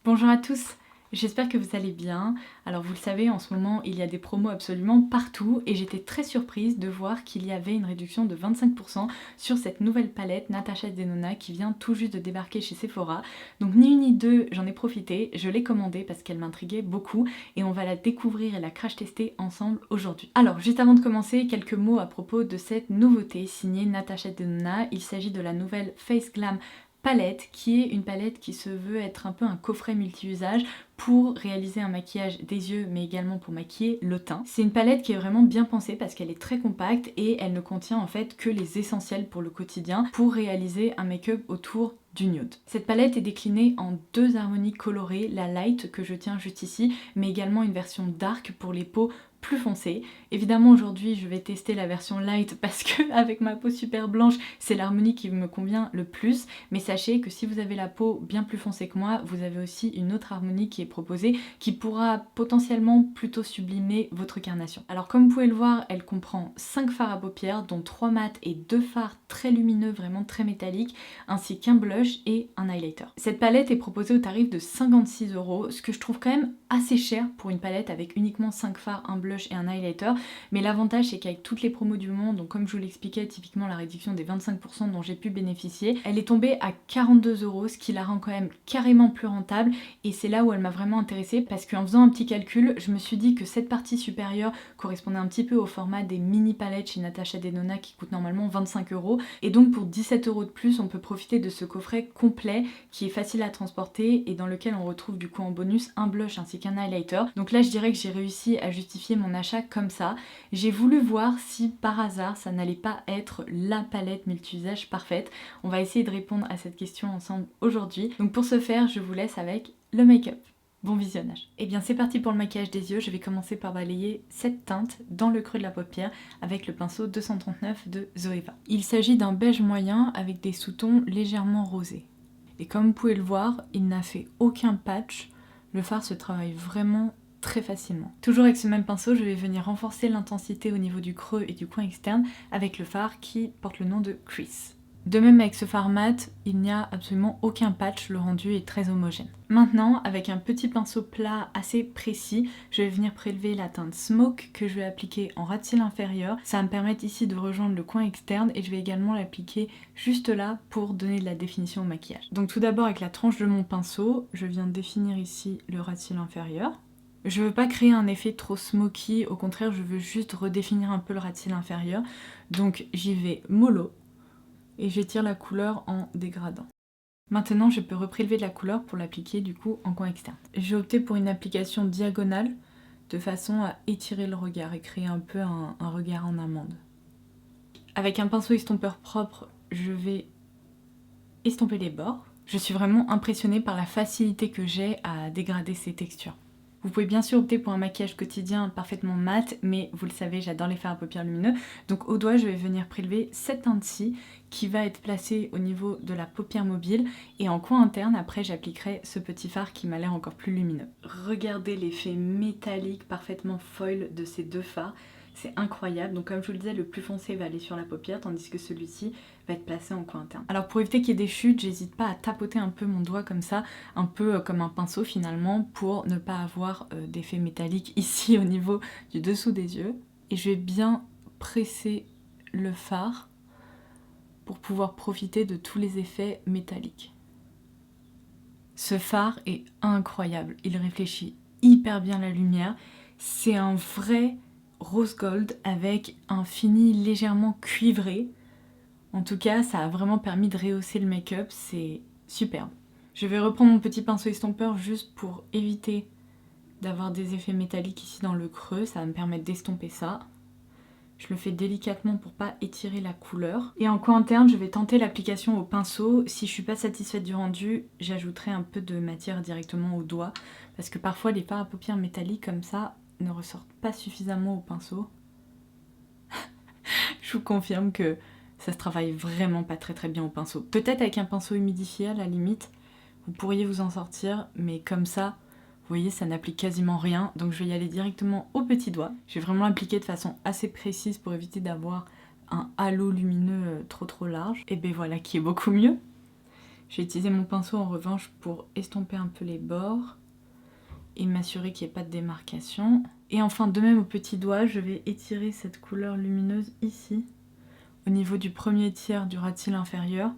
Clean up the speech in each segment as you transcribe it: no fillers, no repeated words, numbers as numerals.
Bonjour à tous, j'espère que vous allez bien. Alors vous le savez, en ce moment il y a des promos absolument partout et j'étais très surprise de voir qu'il y avait une réduction de 25% sur cette nouvelle palette Natasha Denona qui vient tout juste de débarquer chez Sephora. Donc ni une ni deux, j'en ai profité, je l'ai commandée parce qu'elle m'intriguait beaucoup et on va la découvrir et la crash tester ensemble aujourd'hui. Alors juste avant de commencer, quelques mots à propos de cette nouveauté signée Natasha Denona. Il s'agit de la nouvelle Face Glam palette, qui est une palette qui se veut être un peu un coffret multi-usage pour réaliser un maquillage des yeux mais également pour maquiller le teint. C'est une palette qui est vraiment bien pensée parce qu'elle est très compacte et elle ne contient en fait que les essentiels pour le quotidien pour réaliser un make-up autour du nude. Cette palette est déclinée en deux harmonies colorées, la light que je tiens juste ici, mais également une version dark pour les peaux plus foncées. Évidemment aujourd'hui je vais tester la version light parce que avec ma peau super blanche c'est l'harmonie qui me convient le plus, mais sachez que si vous avez la peau bien plus foncée que moi, vous avez aussi une autre harmonie qui est proposée qui pourra potentiellement plutôt sublimer votre carnation. Alors comme vous pouvez le voir, elle comprend 5 fards à paupières dont 3 mat et 2 fards très lumineux, vraiment très métalliques, ainsi qu'un blush et un highlighter. Cette palette est proposée au tarif de 56€, ce que je trouve quand même assez cher pour une palette avec uniquement 5 fards, un blush et un highlighter, mais l'avantage c'est qu'avec toutes les promos du moment, donc comme je vous l'expliquais, typiquement la réduction des 25% dont j'ai pu bénéficier, elle est tombée à 42€, ce qui la rend quand même carrément plus rentable, et c'est là où elle m'a vraiment intéressée parce qu'en faisant un petit calcul, je me suis dit que cette partie supérieure correspondait un petit peu au format des mini palettes chez Natasha Denona qui coûtent normalement 25€, et donc pour 17€ de plus on peut profiter de ce coffret complet qui est facile à transporter et dans lequel on retrouve du coup en bonus un blush ainsi qu'un highlighter. Donc là je dirais que j'ai réussi à justifier mon achat comme ça. J'ai voulu voir si par hasard ça n'allait pas être la palette multi-usage parfaite. On va essayer de répondre à cette question ensemble aujourd'hui. Donc pour ce faire, je vous laisse avec le make-up. Bon visionnage. Et bien c'est parti pour le maquillage des yeux. Je vais commencer par balayer cette teinte dans le creux de la paupière avec le pinceau 239 de Zoeva. Il s'agit d'un beige moyen avec des sous-tons légèrement rosés. Et comme vous pouvez le voir, il n'a fait aucun patch. Le fard se travaille vraiment très facilement. Toujours avec ce même pinceau, je vais venir renforcer l'intensité au niveau du creux et du coin externe avec le fard qui porte le nom de Crease. De même avec ce fard mat, il n'y a absolument aucun patch, le rendu est très homogène. Maintenant, avec un petit pinceau plat assez précis, je vais venir prélever la teinte Smoke que je vais appliquer en ras de cils inférieur. Ça va me permettre ici de rejoindre le coin externe et je vais également l'appliquer juste là pour donner de la définition au maquillage. Donc tout d'abord avec la tranche de mon pinceau, je viens définir ici le ras de cils inférieur. Je veux pas créer un effet trop smoky, au contraire je veux juste redéfinir un peu le ras de cils inférieur. Donc j'y vais mollo et j'étire la couleur en dégradant. Maintenant je peux reprélever de la couleur pour l'appliquer du coup en coin externe. J'ai opté pour une application diagonale de façon à étirer le regard et créer un peu un regard en amande. Avec un pinceau estompeur propre, je vais estomper les bords. Je suis vraiment impressionnée par la facilité que j'ai à dégrader ces textures. Vous pouvez bien sûr opter pour un maquillage quotidien parfaitement mat, mais vous le savez, j'adore les fards à paupières lumineux. Donc au doigt, je vais venir prélever cette teinte-ci qui va être placée au niveau de la paupière mobile. Et en coin interne, après, j'appliquerai ce petit fard qui m'a l'air encore plus lumineux. Regardez l'effet métallique parfaitement foil de ces deux fards. C'est incroyable, donc comme je vous le disais, le plus foncé va aller sur la paupière, tandis que celui-ci va être placé en coin interne. Alors pour éviter qu'il y ait des chutes, j'hésite pas à tapoter un peu mon doigt comme ça, un peu comme un pinceau finalement, pour ne pas avoir d'effet métallique ici au niveau du dessous des yeux. Et je vais bien presser le fard pour pouvoir profiter de tous les effets métalliques. Ce fard est incroyable, il réfléchit hyper bien la lumière, c'est un vrai rose gold avec un fini légèrement cuivré. En tout cas, ça a vraiment permis de rehausser le make-up, c'est superbe. Je vais reprendre mon petit pinceau estompeur juste pour éviter d'avoir des effets métalliques ici dans le creux, ça va me permettre d'estomper ça. Je le fais délicatement pour pas étirer la couleur. Et en coin interne, je vais tenter l'application au pinceau. Si je suis pas satisfaite du rendu, j'ajouterai un peu de matière directement au doigt. Parce que parfois les fards à paupières métalliques comme ça ne ressortent pas suffisamment au pinceau. Je vous confirme que ça se travaille vraiment pas très bien au pinceau. Peut-être avec un pinceau humidifié à la limite, vous pourriez vous en sortir, mais comme ça, vous voyez, ça n'applique quasiment rien. Donc je vais y aller directement au petit doigt. Je vais vraiment l'appliquer de façon assez précise pour éviter d'avoir un halo lumineux trop large. Et ben voilà, qui est beaucoup mieux. Je vais utiliser mon pinceau en revanche pour estomper un peu les bords et m'assurer qu'il n'y ait pas de démarcation. Et enfin, de même au petit doigt, je vais étirer cette couleur lumineuse ici, au niveau du premier tiers du ras de cils inférieur,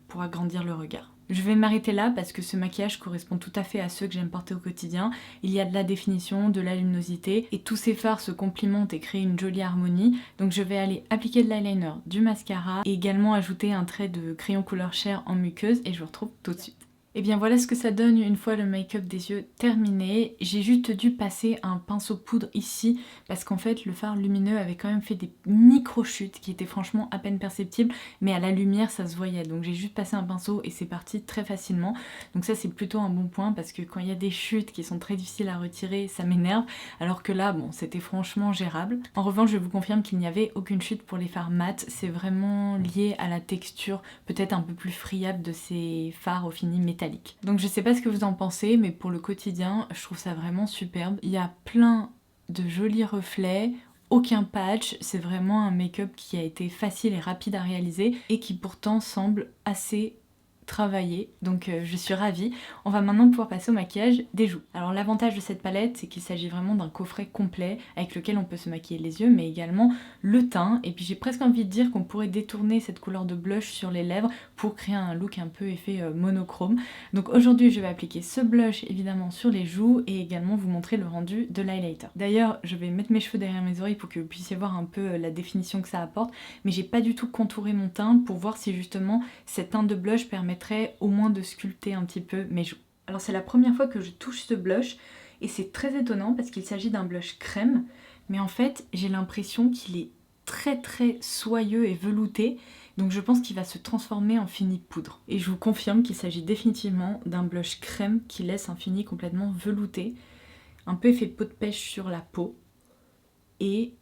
pour agrandir le regard. Je vais m'arrêter là parce que ce maquillage correspond tout à fait à ceux que j'aime porter au quotidien. Il y a de la définition, de la luminosité et tous ces fards se complimentent et créent une jolie harmonie. Donc je vais aller appliquer de l'eyeliner, du mascara et également ajouter un trait de crayon couleur chair en muqueuse et je vous retrouve tout de suite. Et bien voilà ce que ça donne une fois le make-up des yeux terminé. J'ai juste dû passer un pinceau poudre ici parce qu'en fait le fard lumineux avait quand même fait des micro-chutes qui étaient franchement à peine perceptibles, mais à la lumière ça se voyait. Donc j'ai juste passé un pinceau et c'est parti très facilement. Donc ça c'est plutôt un bon point parce que quand il y a des chutes qui sont très difficiles à retirer, ça m'énerve. Alors que là, bon, c'était franchement gérable. En revanche, je vous confirme qu'il n'y avait aucune chute pour les fards mat. C'est vraiment lié à la texture peut-être un peu plus friable de ces fards au fini métallique. Donc je sais pas ce que vous en pensez, mais pour le quotidien, je trouve ça vraiment superbe. Il y a plein de jolis reflets, aucun patch, c'est vraiment un make-up qui a été facile et rapide à réaliser et qui pourtant semble assez travaillé, donc je suis ravie. On va maintenant pouvoir passer au maquillage des joues. Alors l'avantage de cette palette, c'est qu'il s'agit vraiment d'un coffret complet avec lequel on peut se maquiller les yeux, mais également le teint. Et puis j'ai presque envie de dire qu'on pourrait détourner cette couleur de blush sur les lèvres pour créer un look un peu effet monochrome. Donc aujourd'hui, je vais appliquer ce blush évidemment sur les joues et également vous montrer le rendu de l'highlighter. D'ailleurs, je vais mettre mes cheveux derrière mes oreilles pour que vous puissiez voir un peu la définition que ça apporte, mais j'ai pas du tout contouré mon teint pour voir si justement cette teinte de blush permettrait au moins de sculpter un petit peu mes joues. Alors c'est la première fois que je touche ce blush et c'est très étonnant parce qu'il s'agit d'un blush crème, mais en fait j'ai l'impression qu'il est très soyeux et velouté, donc je pense qu'il va se transformer en fini poudre. Et je vous confirme qu'il s'agit définitivement d'un blush crème qui laisse un fini complètement velouté, un peu effet peau de pêche sur la peau et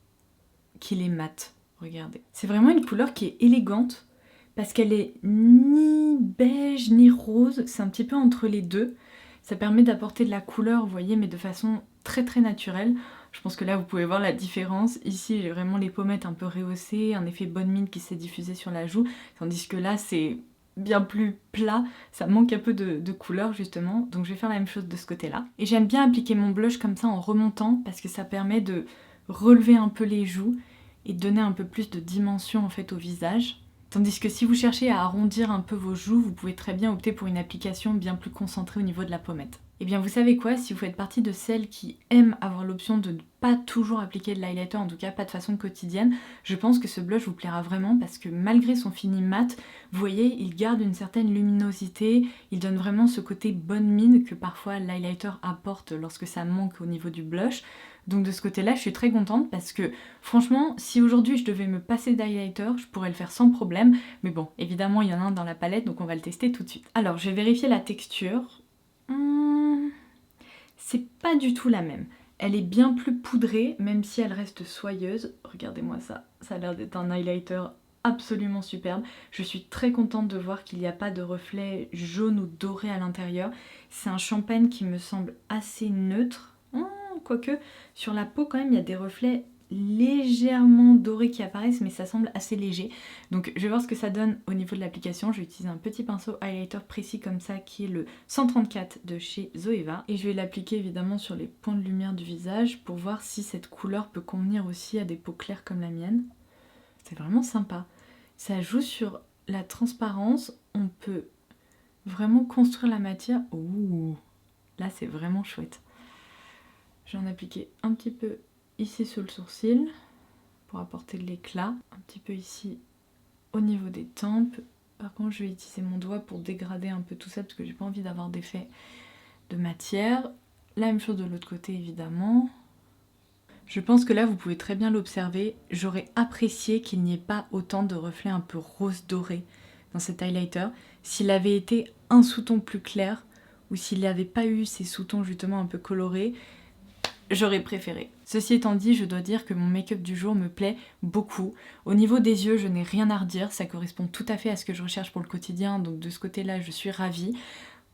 qu'il est mat. Regardez. C'est vraiment une couleur qui est élégante parce qu'elle est ni beige ni rose, c'est un petit peu entre les deux. Ça permet d'apporter de la couleur, vous voyez, mais de façon très naturelle. Je pense que là vous pouvez voir la différence. Ici j'ai vraiment les pommettes un peu rehaussées, un effet bonne mine qui s'est diffusé sur la joue, tandis que là c'est bien plus plat, ça manque un peu de couleur justement, donc je vais faire la même chose de ce côté-là. Et j'aime bien appliquer mon blush comme ça en remontant parce que ça permet de relever un peu les joues et de donner un peu plus de dimension en fait au visage. Tandis que si vous cherchez à arrondir un peu vos joues, vous pouvez très bien opter pour une application bien plus concentrée au niveau de la pommette. Et bien vous savez quoi, si vous faites partie de celles qui aiment avoir l'option de ne pas toujours appliquer de l'highlighter, en tout cas pas de façon quotidienne, je pense que ce blush vous plaira vraiment parce que malgré son fini mat, vous voyez, il garde une certaine luminosité, il donne vraiment ce côté bonne mine que parfois l'highlighter apporte lorsque ça manque au niveau du blush. Donc de ce côté-là, je suis très contente parce que franchement, si aujourd'hui je devais me passer d'highlighter, je pourrais le faire sans problème. Mais bon, évidemment, il y en a un dans la palette, donc on va le tester tout de suite. Alors, je vais vérifier la texture. C'est pas du tout la même. Elle est bien plus poudrée, même si elle reste soyeuse. Regardez-moi ça, ça a l'air d'être un highlighter absolument superbe. Je suis très contente de voir qu'il n'y a pas de reflet jaune ou doré à l'intérieur. C'est un champagne qui me semble assez neutre. Quoique sur la peau quand même il y a des reflets légèrement dorés qui apparaissent, mais ça semble assez léger. Donc je vais voir ce que ça donne au niveau de l'application. Je vais utiliser un petit pinceau highlighter précis comme ça qui est le 134 de chez Zoeva et je vais l'appliquer évidemment sur les points de lumière du visage pour voir si cette couleur peut convenir aussi à des peaux claires comme la mienne. C'est vraiment sympa. Ça joue sur la transparence, on peut vraiment construire la matière. Ouh, là c'est vraiment chouette. Je vais en appliquer un petit peu ici sur le sourcil pour apporter de l'éclat. Un petit peu ici au niveau des tempes. Par contre, je vais utiliser mon doigt pour dégrader un peu tout ça parce que j'ai pas envie d'avoir d'effet de matière. La même chose de l'autre côté évidemment. Je pense que là vous pouvez très bien l'observer. J'aurais apprécié qu'il n'y ait pas autant de reflets un peu rose doré dans cet highlighter. S'il avait été un sous-ton plus clair ou s'il n'y avait pas eu ces sous-tons justement un peu colorés, j'aurais préféré. Ceci étant dit, je dois dire que mon make-up du jour me plaît beaucoup. Au niveau des yeux, je n'ai rien à redire, ça correspond tout à fait à ce que je recherche pour le quotidien, donc de ce côté-là, je suis ravie.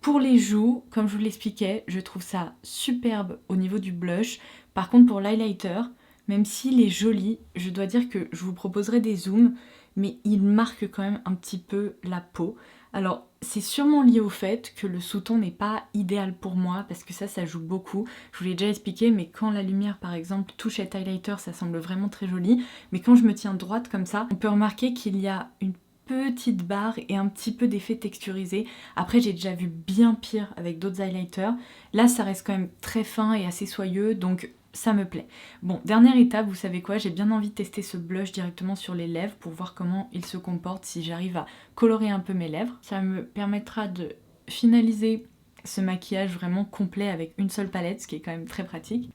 Pour les joues, comme je vous l'expliquais, je trouve ça superbe au niveau du blush. Par contre, pour l'highlighter, même s'il est joli, je dois dire que je vous proposerai des zooms, mais il marque quand même un petit peu la peau. Alors, c'est sûrement lié au fait que le sous-ton n'est pas idéal pour moi, parce que ça joue beaucoup. Je vous l'ai déjà expliqué, mais quand la lumière, par exemple, touche cet highlighter, ça semble vraiment très joli. Mais quand je me tiens droite comme ça, on peut remarquer qu'il y a une petite barre et un petit peu d'effet texturisé. Après, j'ai déjà vu bien pire avec d'autres highlighters. Là, ça reste quand même très fin et assez soyeux, donc ça me plaît. Bon, dernière étape, vous savez quoi, j'ai bien envie de tester ce blush directement sur les lèvres pour voir comment il se comporte, si j'arrive à colorer un peu mes lèvres. Ça me permettra de finaliser ce maquillage vraiment complet avec une seule palette, ce qui est quand même très pratique.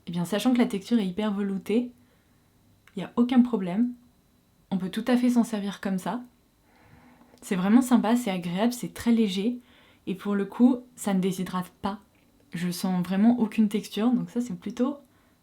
Et bien, sachant que la texture est hyper veloutée, il n'y a aucun problème. On peut tout à fait s'en servir comme ça. C'est vraiment sympa, c'est agréable, c'est très léger. Et pour le coup, ça ne déshydrate pas. Je sens vraiment aucune texture, donc ça c'est plutôt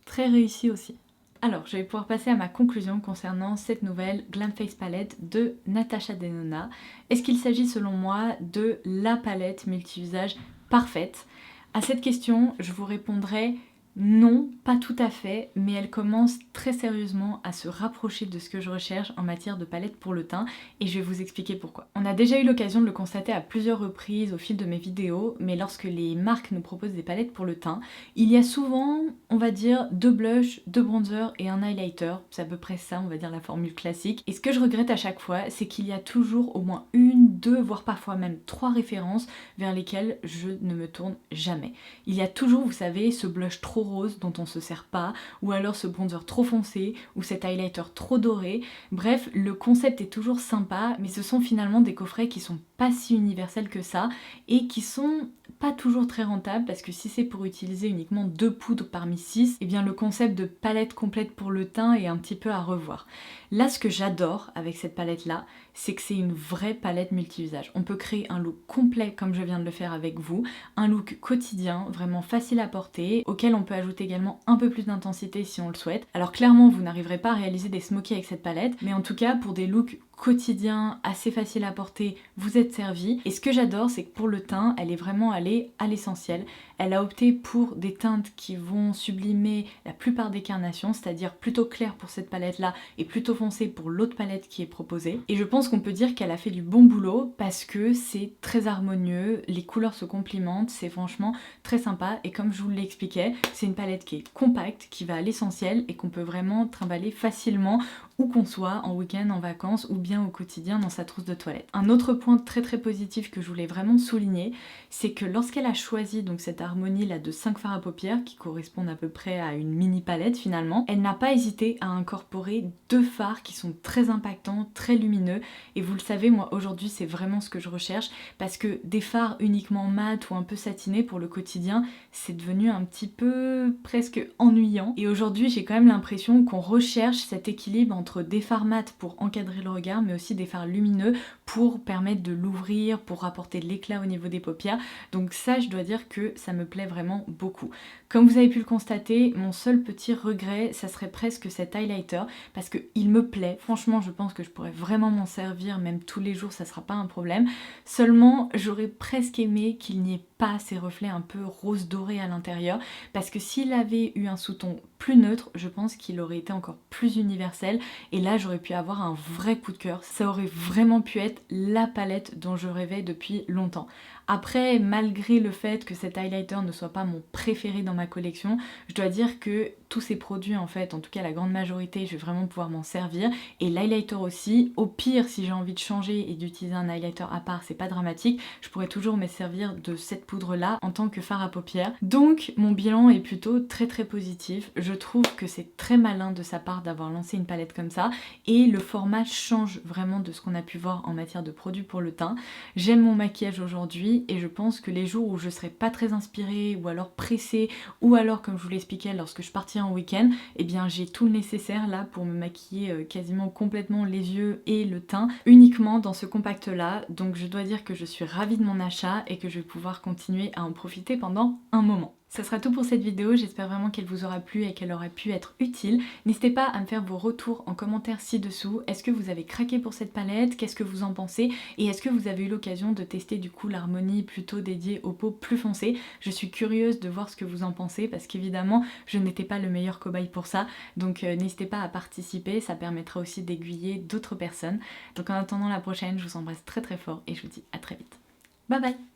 très réussi aussi. Alors, je vais pouvoir passer à ma conclusion concernant cette nouvelle Glam Face Palette de Natasha Denona. Est-ce qu'il s'agit selon moi de la palette multi-usage parfaite? À cette question, je vous répondrai non, pas tout à fait, mais elle commence très sérieusement à se rapprocher de ce que je recherche en matière de palette pour le teint, et je vais vous expliquer pourquoi. On a déjà eu l'occasion de le constater à plusieurs reprises au fil de mes vidéos, mais lorsque les marques nous proposent des palettes pour le teint, il y a souvent, on va dire, 2 blushs, 2 bronzers et un highlighter. C'est à peu près ça, on va dire, la formule classique. Et ce que je regrette à chaque fois, c'est qu'il y a toujours au moins une, deux, voire parfois même 3 références vers lesquelles je ne me tourne jamais. Il y a toujours, vous savez, ce blush trop rose dont on se sert pas, ou alors ce bronzer trop foncé, ou cet highlighter trop doré. Bref, le concept est toujours sympa, mais ce sont finalement des coffrets qui sont pas si universels que ça, et qui sont pas toujours très rentables, parce que si c'est pour utiliser uniquement 2 poudres parmi 6, et bien le concept de palette complète pour le teint est un petit peu à revoir. Là, ce que j'adore avec cette palette là, c'est que c'est une vraie palette multi-usage. On peut créer un look complet comme je viens de le faire avec vous, un look quotidien, vraiment facile à porter, auquel on peut ajouter également un peu plus d'intensité si on le souhaite. Alors clairement, vous n'arriverez pas à réaliser des smokies avec cette palette, mais en tout cas, pour des looks quotidiens, assez faciles à porter, vous êtes servi. Et ce que j'adore, c'est que pour le teint, elle est vraiment allée à l'essentiel. Elle a opté pour des teintes qui vont sublimer la plupart des carnations, c'est-à-dire plutôt clair pour cette palette-là et plutôt foncé pour l'autre palette qui est proposée. Et je pense qu'on peut dire qu'elle a fait du bon boulot parce que c'est très harmonieux, les couleurs se complimentent, c'est franchement très sympa. Et comme je vous l'expliquais, c'est une palette qui est compacte, qui va à l'essentiel et qu'on peut vraiment trimballer facilement où qu'on soit, en week-end, en vacances ou bien au quotidien dans sa trousse de toilette. Un autre point très très positif que je voulais vraiment souligner, c'est que lorsqu'elle a choisi donc cette harmonie là de 5 fards à paupières qui correspondent à peu près à une mini palette finalement, elle n'a pas hésité à incorporer 2 fards qui sont très impactants, très lumineux, et vous le savez, moi aujourd'hui c'est vraiment ce que je recherche, parce que des fards uniquement mat ou un peu satinés pour le quotidien, c'est devenu un petit peu presque ennuyant, et aujourd'hui j'ai quand même l'impression qu'on recherche cet équilibre entre des fards mat pour encadrer le regard, mais aussi des fards lumineux pour permettre de l'ouvrir, pour apporter de l'éclat au niveau des paupières. Donc ça, je dois dire que ça me plaît vraiment beaucoup. Comme vous avez pu le constater, mon seul petit regret, ça serait presque cet highlighter, parce qu'il me plaît. Franchement, je pense que je pourrais vraiment m'en servir, même tous les jours, ça sera pas un problème. Seulement, j'aurais presque aimé qu'il n'y ait pas ces reflets un peu rose doré à l'intérieur, parce que s'il avait eu un sous-ton plus neutre, je pense qu'il aurait été encore plus universel, et là j'aurais pu avoir un vrai coup de cœur. Ça aurait vraiment pu être la palette dont je rêvais depuis longtemps. Après, malgré le fait que cet highlighter ne soit pas mon préféré dans ma collection, je dois dire que tous ces produits, en fait, en tout cas la grande majorité, je vais vraiment pouvoir m'en servir. Et l'highlighter aussi, au pire, si j'ai envie de changer et d'utiliser un highlighter à part, c'est pas dramatique, je pourrais toujours me servir de cette poudre-là en tant que fard à paupières. Donc, mon bilan est plutôt très très positif. Je trouve que c'est très malin de sa part d'avoir lancé une palette comme ça, et le format change vraiment de ce qu'on a pu voir en matière de produits pour le teint. J'aime mon maquillage aujourd'hui, et je pense que les jours où je serai pas très inspirée, ou alors pressée, ou alors comme je vous l'expliquais lorsque je partirai en week-end, eh bien j'ai tout le nécessaire là pour me maquiller quasiment complètement les yeux et le teint uniquement dans ce compact là. Donc je dois dire que je suis ravie de mon achat et que je vais pouvoir continuer à en profiter pendant un moment. Ça sera tout pour cette vidéo, j'espère vraiment qu'elle vous aura plu et qu'elle aura pu être utile. N'hésitez pas à me faire vos retours en commentaire ci-dessous. Est-ce que vous avez craqué pour cette palette? Qu'est-ce que vous en pensez? Et est-ce que vous avez eu l'occasion de tester du coup l'harmonie plutôt dédiée aux peaux plus foncées? Je suis curieuse de voir ce que vous en pensez parce qu'évidemment je n'étais pas le meilleur cobaye pour ça. Donc n'hésitez pas à participer, ça permettra aussi d'aiguiller d'autres personnes. Donc en attendant la prochaine, je vous embrasse très très fort et je vous dis à très vite. Bye bye!